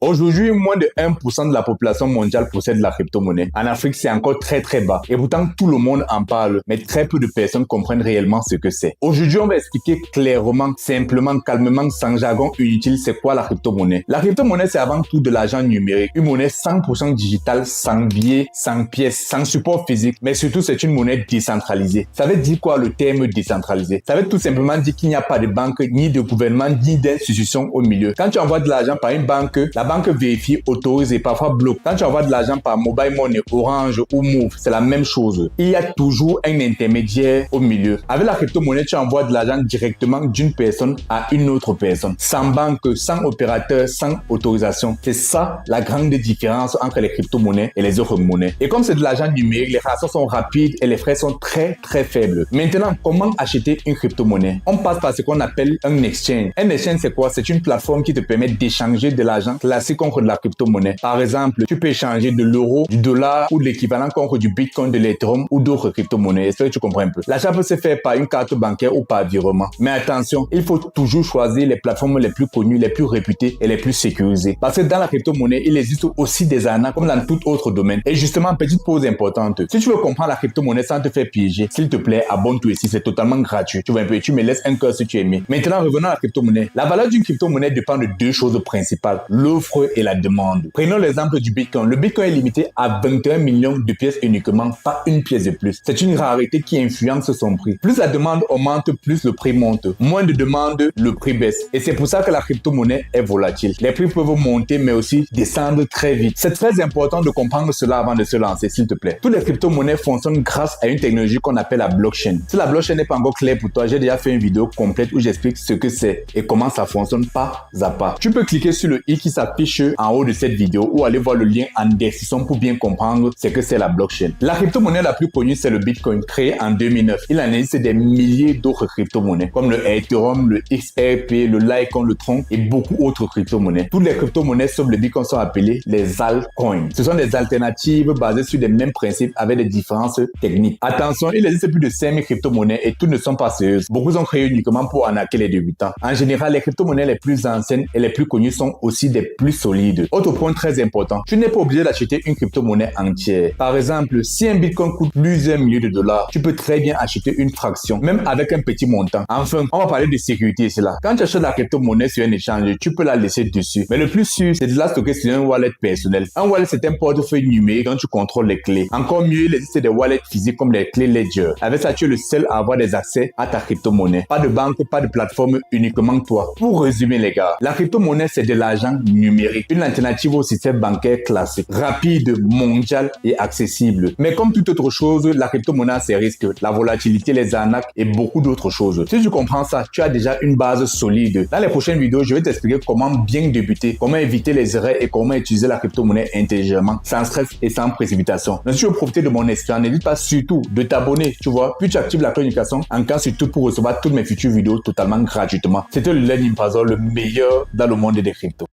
Aujourd'hui, moins de 1% de la population mondiale possède la crypto-monnaie. En Afrique, c'est encore très très bas. Et pourtant, tout le monde en parle, mais très peu de personnes comprennent réellement ce que c'est. Aujourd'hui, on va expliquer clairement, simplement, calmement, sans jargon inutile, c'est quoi la crypto-monnaie. La crypto-monnaie, c'est avant tout de l'argent numérique. Une monnaie 100% digitale, sans billets, sans pièces, sans support physique, mais surtout, c'est une monnaie décentralisée. Ça veut dire quoi le terme décentralisé? Ça veut tout simplement dire qu'il n'y a pas de banque, ni de gouvernement, ni d'institution au milieu. Quand tu envoies de l'argent par une banque, la banque vérifie, autorise et parfois bloque. Quand tu envoies de l'argent par Mobile Money, Orange ou Move, c'est la même chose. Il y a toujours un intermédiaire au milieu. Avec la crypto-monnaie, tu envoies de l'argent directement d'une personne à une autre personne. Sans banque, sans opérateur, sans autorisation. C'est ça la grande différence entre les crypto-monnaies et les autres monnaies. Et comme c'est de l'argent numérique, les transactions sont rapides et les frais sont très très faibles. Maintenant, comment acheter une crypto-monnaie? On passe par ce qu'on appelle un exchange. Un exchange, c'est quoi? C'est une plateforme qui te permet d'échanger de l'argent classique contre de la crypto-monnaie. Par exemple, tu peux échanger de l'euro, du dollar ou de l'équivalent contre du bitcoin, de l'ethereum ou d'autres crypto-monnaies. Est-ce que tu comprends un peu? L'achat peut se faire par une carte bancaire ou par virement. Mais attention, il faut toujours choisir les plateformes les plus connues, les plus réputées et les plus sécurisées. Parce que dans la crypto-monnaie, il existe aussi des arnaques comme dans tout autre domaine. Et justement, petite pause importante. Si tu veux comprendre la crypto-monnaie sans te faire piéger, s'il te plaît, abonne-toi ici, c'est totalement gratuit. Tu vois un peu, tu me laisses un cœur si tu aimes. Maintenant, revenons à la crypto-monnaie. La valeur d'une crypto-monnaie dépend de deux choses principales, l'offre et la demande. Prenons l'exemple du Bitcoin. Le Bitcoin est limité à 21 millions de pièces uniquement, pas une pièce de plus. C'est une rareté qui influence son prix. Plus la demande augmente, plus le prix monte. Moins de demande, le prix baisse. Et c'est pour ça que la crypto-monnaie est volatile. Les prix peuvent monter, mais aussi descendre très vite. C'est très important de comprendre cela avant de se lancer, s'il te plaît. Toutes les crypto-monnaies fonctionnent grâce à une technologie qu'on appelle la blockchain. Si la blockchain n'est pas encore claire pour toi, j'ai déjà fait une vidéo complète où j'explique ce que c'est et comment ça fonctionne pas à pas. Tu peux cliquer sur le i qui s'affiche en haut de cette vidéo ou aller voir le lien en description pour bien comprendre ce que c'est la blockchain. La crypto-monnaie la plus connue, c'est le Bitcoin, créé en 2009. Il en existe des milliers d'autres crypto-monnaies, comme le Ethereum, le XRP, le Litecoin, le Tron et beaucoup d'autres crypto-monnaies. Toutes les crypto-monnaies sauf le Bitcoin sont appelées les altcoins. Ce sont des alternatives basées sur les mêmes principes avec des différences techniques. Attention, il existe plus de 5000 crypto-monnaies et toutes ne sont pas sérieuses. Beaucoup sont créées uniquement pour arnaquer les débutants. En général, les crypto-monnaies les plus anciennes et les plus connues sont aussi des plus solides. Autre point très important, tu n'es pas obligé d'acheter une crypto-monnaie entière. Par exemple, si un bitcoin coûte plusieurs milliers de dollars, tu peux très bien acheter une fraction, même avec un petit montant. Enfin, on va parler de sécurité ici là. Quand tu achètes la crypto-monnaie sur un échange, tu peux la laisser dessus. Mais le plus sûr, c'est de la stocker sur un wallet personnel. Un wallet, c'est un portefeuille numérique dont tu contrôles les clés. Encore mieux, il existe des wallets physiques comme les clés Ledger. Avec ça, tu es le seul à avoir des accès à ta crypto-monnaie. Pas de banque, pas de plateforme, uniquement toi. Pour résumer les gars, la crypto-monnaie, c'est de l'argent numérique. Une alternative au système bancaire classique, rapide, mondial et accessible. Mais comme toute autre chose, la crypto-monnaie a ses risques, la volatilité, les arnaques et beaucoup d'autres choses. Si tu comprends ça, tu as déjà une base solide. Dans les prochaines vidéos, je vais t'expliquer comment bien débuter, comment éviter les erreurs et comment utiliser la crypto-monnaie intelligemment, sans stress et sans précipitation. Donc, si tu veux profiter de mon expérience, n'hésite pas surtout de t'abonner, tu vois, puis tu actives la communication en cas surtout pour recevoir toutes mes futures vidéos totalement gratuitement. C'était le Learning Puzzle, le meilleur dans le monde des cryptos.